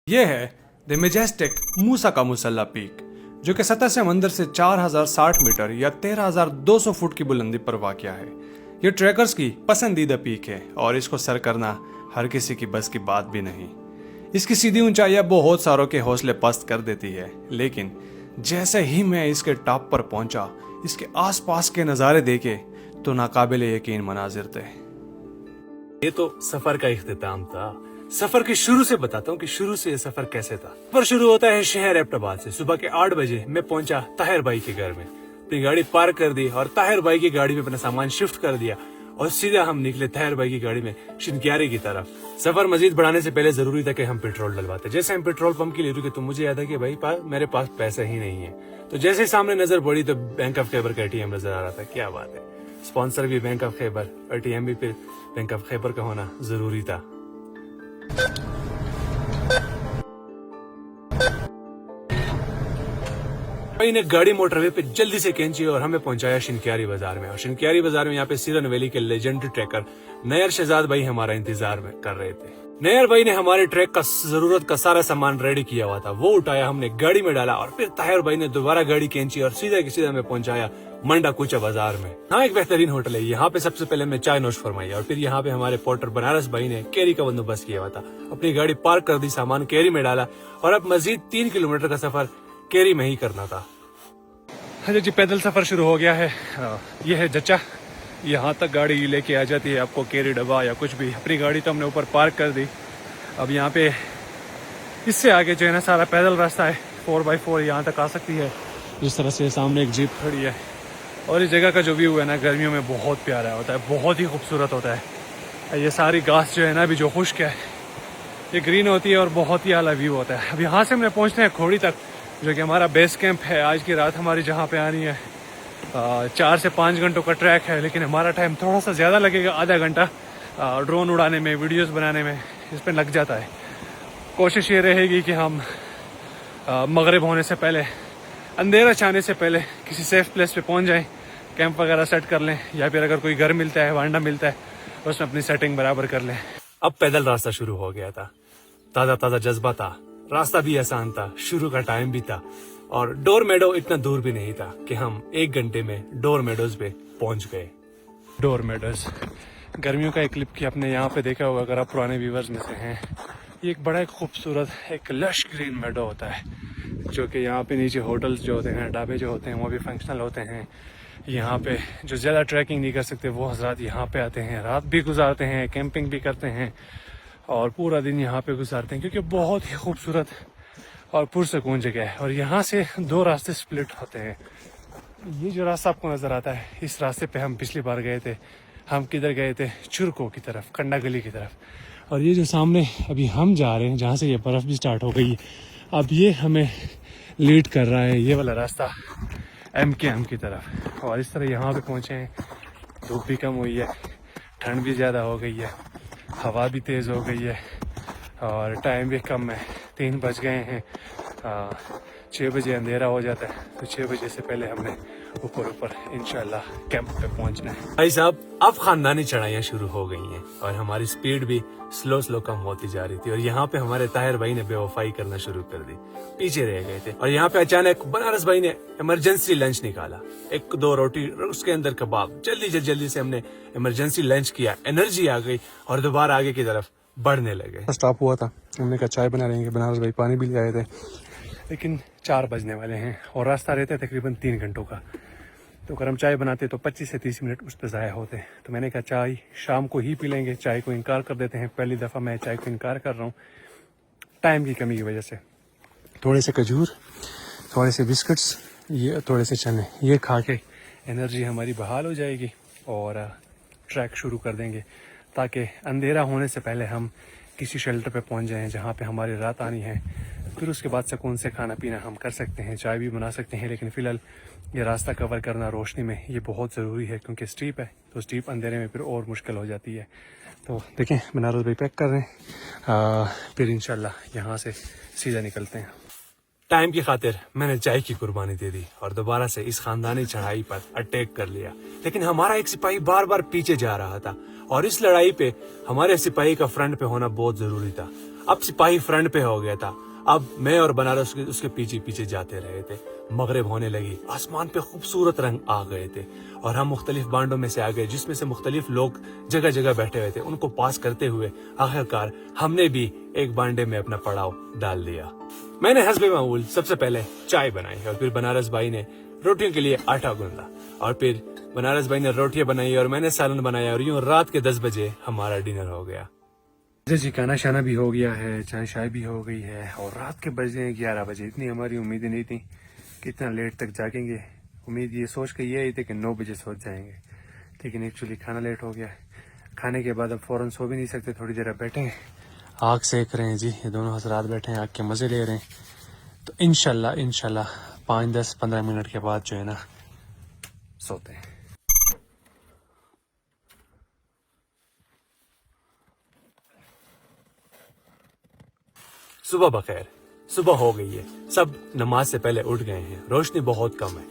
ये है the Majestic मूसा का मुसल्ला पीक, जो कि सतह समंदर से 4060 मीटर या 13200 फुट की बुलंदी पर वाक़या है। ये ट्रैकर्स की पसंदीदा पीक है और इसको सर करना हर किसी की बस की बात भी नहीं। इसकी सीधी ऊंचाइयां बहुत सारों के हौसले पस्त कर देती है, लेकिन जैसे ही मैं इसके टॉप पर पहुंचा, इसके आसपास के नज़ारे देखे तो नाकाबिले यकीन मनाजिर थे। ये तो सफर का इख्तिताम था। सफर के शुरू से बताता हूँ कि शुरू से ये सफर कैसे था। सफर शुरू होता है शहर एबटाबाद से। सुबह के 8 बजे मैं पहुंचा ताहिर भाई के घर में, अपनी गाड़ी पार्क कर दी और ताहिर भाई की गाड़ी में अपना सामान शिफ्ट कर दिया और सीधा हम निकले ताहिर भाई की गाड़ी में शिनक्यारी की तरफ। सफर मजीद बढ़ाने से पहले जरूरी था कि हम पेट्रोल डलवाते। जैसे हम पेट्रोल पंप के लिए रुके तो मुझे याद है कि भाई मेरे पास पैसा ही नहीं है। तो जैसे ही सामने नजर पड़ी तो बैंक ऑफ खैबर का एटीएम नजर आ रहा था। क्या बात है, स्पॉन्सर भी बैंक ऑफ खैबर, एटीएम भी फिर बैंक ऑफ खैबर का होना जरूरी था। भाई ने गाड़ी मोटरवे पे जल्दी से खींची और हमें पहुंचाया शिनक्यारी बाजार में। और शिनक्यारी बाजार में यहाँ पे सीरन वैली के लेजेंडरी ट्रैकर नैयर शहजाद भाई हमारा इंतजार में कर रहे थे। नैयर भाई ने हमारे ट्रैक का जरूरत का सारा सामान रेडी किया हुआ था, वो उठाया, हमने गाड़ी में डाला और फिर ताहिर भाई ने दोबारा गाड़ी खींची और सीधा की सीधा हमें पहुंचाया मंडा कुचा बाजार में। हाँ, एक बेहतरीन होटल है। यहाँ पे सबसे पहले मैं चाय नोश फरमाई और फिर यहाँ पे हमारे पोर्टर बनारस भाई ने कैरी का बंदोबस्त किया हुआ था। अपनी गाड़ी पार्क कर दी, सामान कैरी में डाला और अब मजीद 3 किलोमीटर का सफर कैरी में ही करना था। हाँ जी, पैदल सफर शुरू हो गया है। ये है जच्चा, यहाँ तक गाड़ी लेके आ जाती है आपको, कैरी डब्बा या कुछ भी। अपनी गाड़ी तो हमने ऊपर पार्क कर दी। अब यहाँ पे इससे आगे जो है ना सारा पैदल रास्ता है, 4x4 यहाँ तक आ सकती है। जिस तरह से सामने एक जीप खड़ी है और इस जगह का जो व्यू है ना गर्मियों में बहुत प्यारा होता है, बहुत ही खूबसूरत होता है। ये सारी घास जो है ना अभी जो खुश्क है, ये ग्रीन होती है और बहुत ही आला व्यू होता है। अब यहाँ से हमने पहुँचना है खोड़ी तक, जो कि हमारा बेस कैंप है। आज की रात हमारी जहाँ पे आनी है 4 से 5 घंटों का ट्रैक है, लेकिन हमारा टाइम थोड़ा सा ज़्यादा लगेगा। आधा घंटा ड्रोन उड़ाने में, वीडियोस बनाने में इस पर लग जाता है। कोशिश ये रहेगी कि हम मगरिब होने से पहले, अंधेरा छाने से पहले किसी सेफ प्लेस पे पहुंच जाएं, कैंप वगैरह सेट कर लें, या फिर अगर कोई घर मिलता है, वांडा मिलता है, उसमें अपनी सेटिंग बराबर कर लें। अब पैदल रास्ता शुरू हो गया था। ताज़ा ताज़ा जज्बा था, रास्ता भी आसान था, शुरू का टाइम भी था और डोर मेडो इतना दूर भी नहीं था कि हम 1 घंटे में डोर मेडोज पे पहुंच गए। डोर मेडोज गर्मियों का एक क्लिप की आपने यहाँ पे देखा होगा अगर आप पुराने व्यूवर्स में से हैं। ये एक बड़ा खूबसूरत एक लश ग्रीन मेडो होता है, जो कि यहाँ पे नीचे होटल्स जो होते हैं, ढाबे जो होते हैं, वो भी फंक्शनल होते हैं। यहाँ पे जो ज़्यादा ट्रैकिंग नहीं कर सकते वो हजरात यहाँ पे आते हैं, रात भी गुजारते हैं, कैंपिंग भी करते हैं और पूरा दिन यहाँ पे गुजारते हैं, क्योंकि बहुत ही खूबसूरत और पुरसकून जगह है। और यहाँ से 2 रास्ते स्प्लिट होते हैं। ये जो रास्ता आपको नज़र आता है, इस रास्ते पे हम पिछली बार गए थे। हम किधर गए थे? चुरको की तरफ, कंडा गली की तरफ। और ये जो सामने अभी हम जा रहे हैं, जहाँ से ये बर्फ़ भी स्टार्ट हो गई, अब ये हमें लीड कर रहा है ये वाला रास्ता MKM की तरफ। और इस तरह यहाँ पे पहुँचे हैं। धूप भी कम हुई है, ठंड भी ज़्यादा हो गई है, हवा भी तेज़ हो गई है और टाइम भी कम है। 3 बज गए हैं। 6 बजे अंधेरा हो जाता है, तो 6 बजे से पहले हमने ऊपर इंशाल्लाह कैंप पे पहुंचना है। भाई साहब, अब खानदानी चढ़ाइयाँ शुरू हो गई हैं और हमारी स्पीड भी स्लो कम होती जा रही थी। और यहाँ पे हमारे ताहिर भाई ने बेवफाई करना शुरू कर दी, पीछे रह गए थे। और यहाँ पे अचानक बनारस भाई ने इमरजेंसी लंच निकाला, 1-2 रोटी, उसके अंदर कबाब। जल्दी से हमने इमरजेंसी लंच किया, एनर्जी आ गई और दोबारा आगे की तरफ बढ़ने लगे। स्टॉप हुआ था, हमने कहा चाय बना लेंगे। बनारस भाई पानी भी ले आए थे, लेकिन 4 बजने वाले हैं और रास्ता रहता है तकरीबन 3 घंटों का। तो अगर हम चाय बनाते तो 25 से 30 मिनट उस पर ज़ाया होते। तो मैंने कहा चाय शाम को ही पी लेंगे, चाय को इनकार कर देते हैं। पहली दफ़ा मैं चाय को इनकार कर रहा हूँ टाइम की कमी की वजह से। थोड़े से खजूर, थोड़े से बिस्किट्स, ये थोड़े से चने, ये खा के एनर्जी हमारी बहाल हो जाएगी और ट्रैक शुरू कर देंगे, ताकि अंधेरा होने से पहले हम किसी शेल्टर पे पहुंच जाएं जहां पे हमारी रात आनी है। फिर उसके बाद सुकून से खाना पीना हम कर सकते हैं, चाय भी बना सकते हैं। लेकिन फ़िलहाल ये रास्ता कवर करना रोशनी में ये बहुत ज़रूरी है, क्योंकि स्टीप है, तो स्टीप अंधेरे में फिर और मुश्किल हो जाती है। तो देखें, बनारस भाई पैक कर रहे हैं, फिर इंशाल्लाह यहाँ से सीधा निकलते हैं। टाइम की खातिर मैंने चाय की कुर्बानी दे दी और दोबारा से इस खानदानी चढ़ाई पर अटैक कर लिया। लेकिन हमारा एक सिपाही बार बार पीछे जा रहा था और इस लड़ाई पे हमारे सिपाही का फ्रंट पे होना बहुत जरूरी था। अब सिपाही फ्रंट पे हो गया था। अब मैं और बनारस उसके पीछे पीछे जाते रहे थे। मगरिब होने लगी, आसमान पे खूबसूरत रंग आ गए थे और हम मुख्तलिफ बांडों में से आ गए, जिसमें से मुख्तलिफ लोग जगह जगह बैठे हुए थे। उनको पास करते हुए आखिरकार हमने भी एक बांडे में अपना पड़ाव डाल दिया। मैंने हस्बे मामूल सबसे पहले चाय बनाई और फिर बनारस भाई ने रोटियों के लिए आटा गूंदा और फिर बनारस भाई ने रोटियां बनाई और मैंने सालन बनाया और यूं रात के 10 बजे हमारा डिनर हो गया। जी खाना शाना भी हो गया है, चाय शाय भी हो गई है और रात के बजे हैं 11 बजे। इतनी हमारी उम्मीदें नहीं थी कि इतना लेट तक जागेंगे। उम्मीद ये सोच के ये आई थी कि 9 बजे सो जाएंगे, लेकिन एक्चुअली खाना लेट हो गया। खाने के बाद अब फ़ौरन सो भी नहीं सकते, थोड़ी देर अब बैठे हैं, आग सेक रहे हैं जी। ये दोनों हजरात बैठे हैं, आग के मज़े ले रहे हैं। तो इंशाल्लाह 5-10-15 मिनट के बाद जो है ना सोते हैं। सुबह बखैर, सुबह हो गई है, सब नमाज से पहले उठ गए हैं, रोशनी बहुत कम है।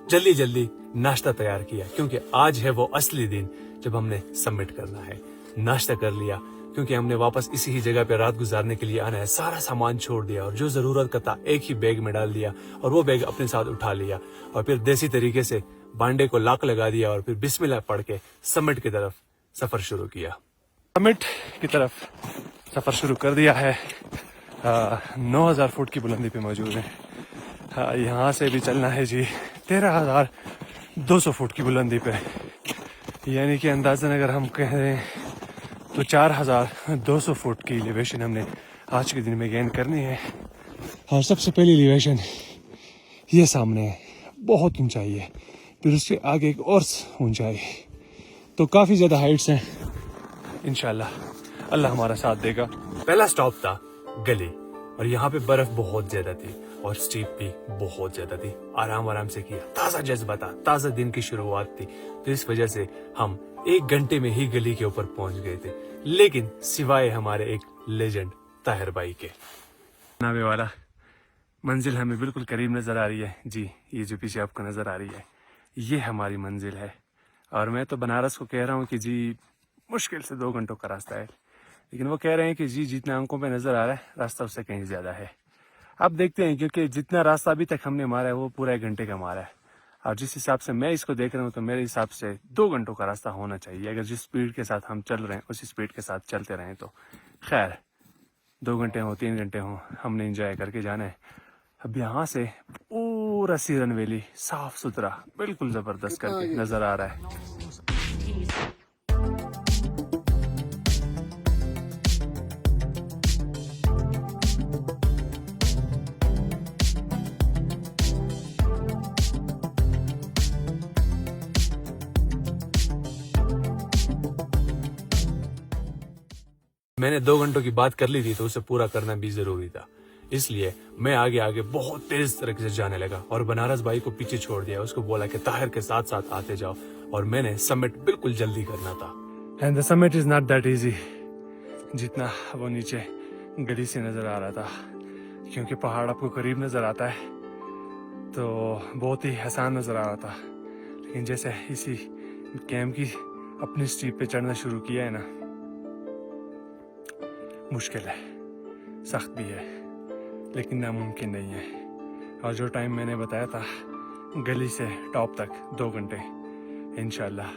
जल्दी जल्दी नाश्ता तैयार किया क्योंकि आज है वो असली दिन जब हमने सबमिट करना है। नाश्ता कर लिया क्योंकि हमने वापस इसी ही जगह पे रात गुजारने के लिए आना है। सारा सामान छोड़ दिया और जो जरूरत का था एक ही बैग में डाल दिया और वो बैग अपने साथ उठा लिया और फिर देसी तरीके से बांडे को लॉक लगा दिया और फिर बिस्मिल्लाह पढ़ के समिट की तरफ सफर शुरू किया। समिट की तरफ सफर शुरू कर दिया है। 9000 फुट की बुलंदी पे मौजूद है। यहाँ से भी चलना है जी 13200 फुट की बुलंदी पे, यानी कि अंदाजन अगर हम कह रहे हैं तो 4200 फुट की एलिवेशन हमने आज के दिन में गेन करनी है। और सबसे पहली एलिवेशन ये सामने है, बहुत ऊंचाई है, फिर उसके आगे एक और ऊंचाई, तो काफ़ी ज़्यादा हाइट्स हैं। इंशाल्लाह अल्लाह हमारा साथ देगा। पहला स्टॉप था गली और यहाँ पे बर्फ बहुत ज्यादा थी और स्टीप भी बहुत ज्यादा थी। आराम आराम से किया, ताजा जज्बा था, ताजा दिन की शुरुआत थी, तो इस वजह से हम 1 घंटे में ही गली के ऊपर पहुंच गए थे, लेकिन सिवाय हमारे एक लेजेंड ताहिर भाई के। नावे वाला मंजिल हमें बिल्कुल करीब नजर आ रही है जी। ये जो पीछे आपको नजर आ रही है ये हमारी मंजिल है और मैं तो बनारस को कह रहा हूँ कि जी मुश्किल से 2 घंटों का रास्ता है, लेकिन वो कह रहे हैं कि जी जितना आंखों पे नजर आ रहा है रास्ता उससे कहीं ज्यादा है। अब देखते हैं, क्योंकि जितना रास्ता अभी तक हमने मारा है वो पूरा 1 घंटे का मारा है और जिस हिसाब से मैं इसको देख रहा हूँ तो मेरे हिसाब से 2 घंटों का रास्ता होना चाहिए। अगर जिस स्पीड के साथ हम चल रहे हैं उसी स्पीड के साथ चलते रहें तो खैर 2 घंटे हो 3 घंटे हो हमने इंजॉय करके जाना है। अब यहाँ से पूरा सीरन वैली साफ सुथरा बिल्कुल जबरदस्त करके नजर आ रहा है। मैंने 2 घंटों की बात कर ली थी तो उसे पूरा करना भी जरूरी था, इसलिए मैं आगे आगे बहुत तेज तरीके से जाने लगा और बनारस भाई को पीछे छोड़ दिया। उसको बोला कि ताहिर के साथ साथ आते जाओ और मैंने समिट बिल्कुल जल्दी करना था। And the summit is not that easy जितना वो नीचे गली से नजर आ रहा था, क्योंकि पहाड़ आपको करीब नजर आता है तो बहुत ही आसान नजर आ रहा था, लेकिन जैसे इसी कैंप की अपनी स्टीप पे चढ़ना शुरू किया है ना, मुश्किल है, सख्त भी है, लेकिन नामुमकिन नहीं है। और जो टाइम मैंने बताया था गली से टॉप तक 2 घंटे, इंशाल्लाह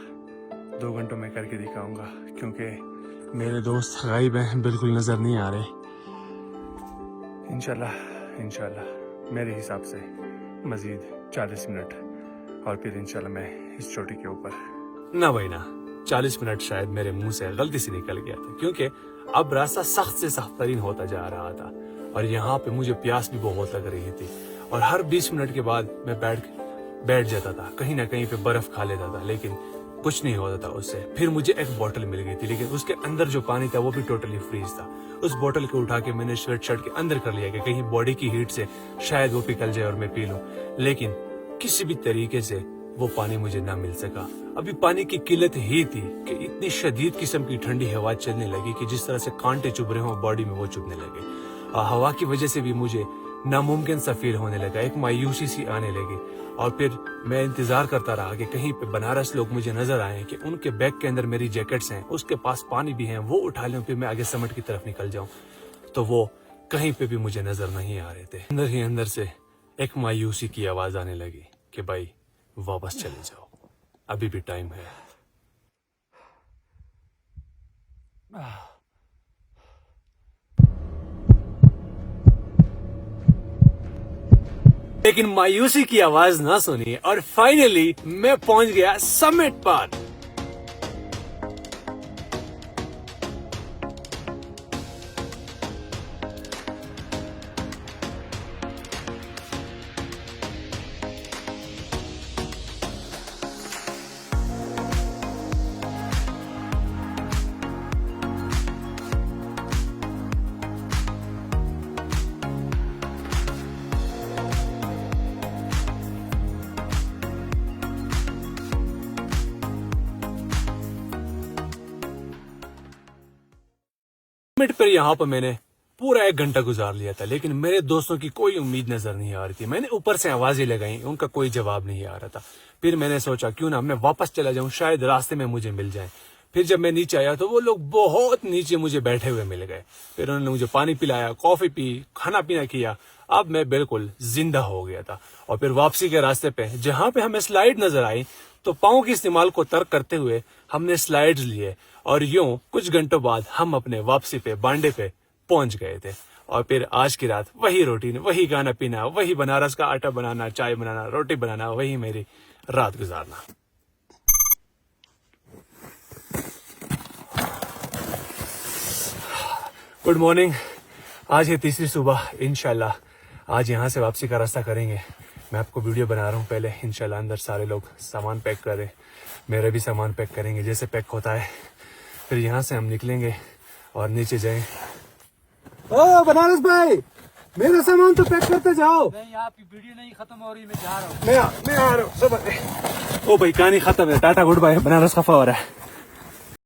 2 घंटों में करके दिखाऊंगा, क्योंकि मेरे दोस्त गायब हैं, बिल्कुल नज़र नहीं आ रहे। इंशाल्लाह मेरे हिसाब से मज़ीद 40 मिनट और फिर इंशाल्लाह मैं इस चोटी के ऊपर। ना भाई ना, 40 मिनट शायद मेरे मुंह से गलती से निकल गया था, क्योंकि अब रास्ता सख्त से सख्त तरीन होता जा रहा था और यहाँ पे मुझे प्यास भी बहुत लग रही थी और हर 20 मिनट के बाद मैं बैठ जाता था, कहीं ना कहीं पे बर्फ खा लेता था, लेकिन कुछ नहीं होता था उससे। फिर मुझे एक बोतल मिल गई थी, लेकिन उसके अंदर जो पानी था वो भी टोटली फ्रीज था। उस बोतल को उठा के मैंने स्वेट शर्ट के अंदर कर लिया कि कहीं बॉडी की हीट से शायद वो पिघल जाए और मैं पी लूं, लेकिन किसी भी तरीके से वो पानी मुझे ना मिल सका। अभी पानी की किल्लत ही थी कि इतनी शदीद किस्म की ठंडी हवा चलने लगी कि जिस तरह से कांटे चुभ रहे हो बॉडी में वो चुभने लगे। हवा की वजह से भी मुझे नामुमकिन सा फील होने लगा, एक मायूसी सी आने लगी और फिर मैं इंतजार करता रहा कि कहीं पे बनारस लोग मुझे नजर आए कि उनके बैग के अंदर मेरी जैकेट्स हैं, उसके पास पानी भी है, वो उठा लें, फिर मैं आगे समिट की तरफ निकल जाऊं। तो वो कहीं पे भी मुझे नजर नहीं आ रहे थे। अंदर ही अंदर से एक मायूसी की आवाज आने लगी कि भाई वापस चले जाओ, अभी भी टाइम है। लेकिन मायूसी की आवाज ना सुनी और फाइनली मैं पहुंच गया समिट पर। समिट पर यहाँ पर मैंने पूरा 1 घंटा गुजार लिया था, लेकिन मेरे दोस्तों की कोई उम्मीद नजर नहीं आ रही थी। मैंने ऊपर से आवाजें लगाई, उनका कोई जवाब नहीं आ रहा था। फिर मैंने सोचा क्यों ना मैं वापस चला जाऊं, शायद रास्ते में मुझे मिल जाए। फिर जब मैं नीचे आया तो वो लोग बहुत नीचे मुझे बैठे हुए मिल गए। फिर उन्होंने मुझे पानी पिलाया, कॉफी पी, खाना पीना किया। अब मैं बिल्कुल जिंदा हो गया था। और फिर वापसी के रास्ते पे जहां पे हमें स्लाइड नजर आई तो पाँव के इस्तेमाल को तर्क करते हुए हमने स्लाइड्स लिए और यूं कुछ घंटों बाद हम अपने वापसी पे बांडे पे पहुंच गए थे। और फिर आज की रात वही रूटीन, वही गाना पीना, वही बनारस का आटा बनाना, चाय बनाना, रोटी बनाना, वही मेरी रात गुजारना। Good morning. आज है तीसरी सुबह। इंशाल्लाह आज यहाँ से वापसी का रास्ता करेंगे। मैं आपको वीडियो बना रहा हूँ। पहले इंशाल्लाह अंदर सारे लोग सामान पैक करें, मेरा भी सामान पैक करेंगे जैसे पैक होता है। फिर यहाँ से हम निकलेंगे और नीचे जाएं। ओ बनारस भाई, मेरा सामान तो पैक करते जाओ। नहीं, आपकी वीडियो नहीं खत्म हो रही, मैं जा रहा हूँ। मैं आ रहा हूँ। ओ भाई कहानी खत्म है, टाटा गुड बाय। बनारस खफा हो रहा है।